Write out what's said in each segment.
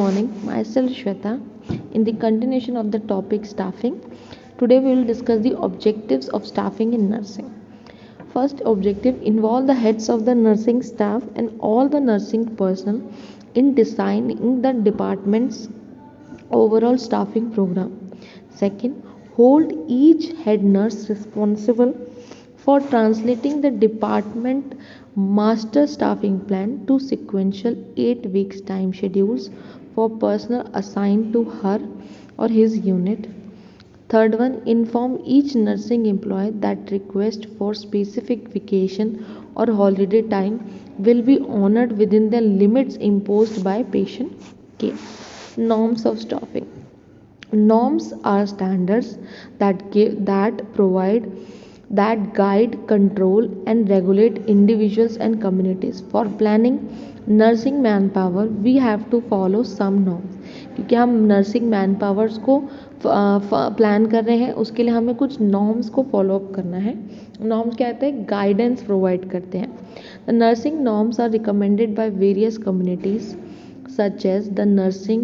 morning. Myself Shweta. In the continuation of the topic staffing, today we will discuss the objectives of staffing in nursing. First objective involve the heads of the nursing staff and all the nursing personnel in designing the department's overall staffing program. Second, hold each head nurse responsible for translating the department master staffing plan to sequential 8 weeks time schedules for personnel assigned to her or his unit. Third one, inform each nursing employee that request for specific vacation or holiday time will be honored within the limits imposed by patient care. Norms of staffing. Norms are standards that guide, control, and regulate individuals and communities. For planning nursing manpower, we have to follow some norms. क्योंकि हम nursing man powers को plan कर रहे हैं, उसके लिए हमें कुछ नॉर्म्स को फॉलो अप करना है. नॉर्म्स क्या होते हैं? गाइडेंस प्रोवाइड करते हैं. The nursing norms are recommended by various communities such as the nursing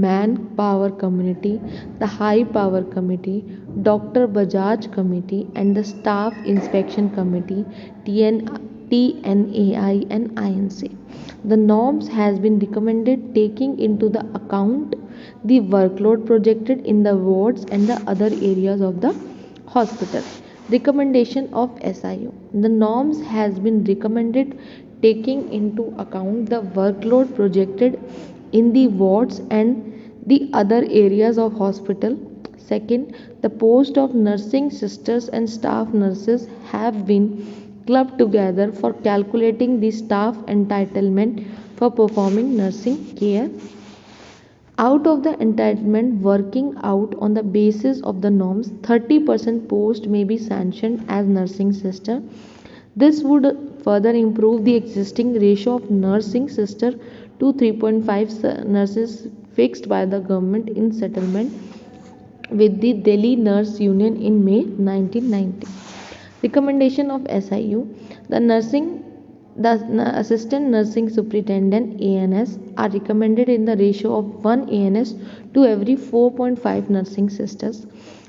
Manpower Committee, the High Power Committee, Dr. Bajaj Committee, and the Staff Inspection Committee TNAI and INC. The norms has been recommended taking into the account the workload projected in the wards and the other areas of the hospital. Recommendation of SIU. The norms has been recommended taking into account the workload projected in the wards and the other areas of hospital. Second, the post of nursing sisters and staff nurses have been clubbed together for calculating the staff entitlement for performing nursing care. Out of the entitlement working out on the basis of the norms, 30% post may be sanctioned as nursing sister. This would further improve the existing ratio of nursing sister to 3.5 nurses fixed by the government in settlement with the Delhi Nurse Union in May 1990. Recommendation of SIU. The assistant nursing superintendent ANS are recommended in the ratio of 1 ANS to every 4.5 nursing sisters.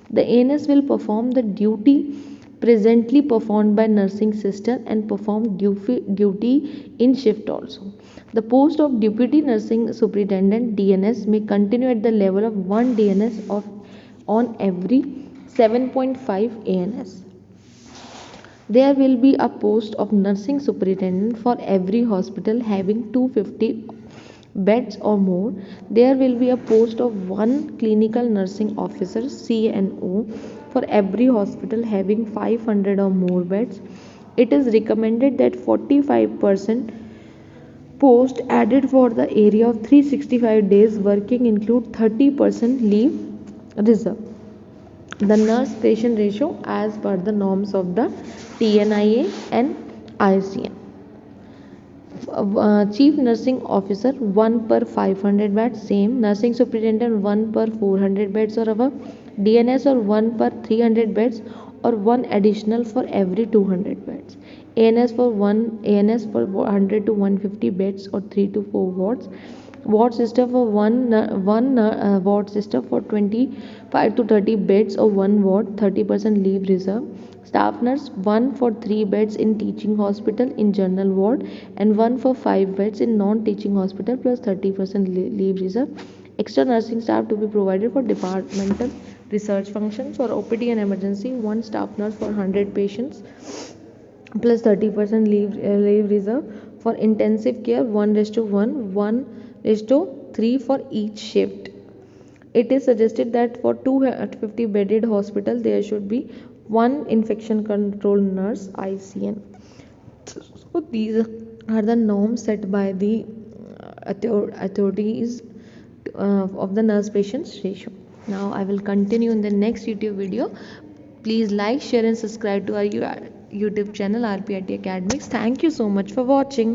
The ANS will perform the duty presently performed by nursing sister and perform duty in shift also. The post of deputy nursing superintendent DNS may continue at the level of 1 DNS on every 7.5 ANS. There will be a post of nursing superintendent for every hospital having 250 beds or more. There will be a post of one clinical nursing officer CNO for every hospital having 500 or more beds. It is recommended that 45% post added for the area of 365 days working include 30% leave reserve. The nurse patient ratio as per the norms of the TNIA and ICN. Chief nursing officer 1 per 500 beds, same. Nursing superintendent 1 per 400 beds or above. DNS or 1 per 300 beds or 1 additional for every 200 beds. ANS for 100 to 150 beds or 3 to 4 wards. Ward sister for one ward sister for 25 to 30 beds or 1 ward, 30% leave reserve. Staff nurse 1 for 3 beds in teaching hospital in general ward and 1 for 5 beds in non-teaching hospital plus 30% leave reserve. Extra nursing staff to be provided for departmental research functions. For OPD and emergency, 1 staff nurse for 100 patients plus 30% leave reserve. For intensive care, 1:1:3 for each shift. It is suggested that for 250 bedded hospital there should be 1 infection control nurse ICN. So these are the norms set by the authorities of the nurse patients ratio. Now I will continue in the next YouTube video. Please like, share and subscribe to our YouTube channel RPIT Academics. Thank you so much for watching.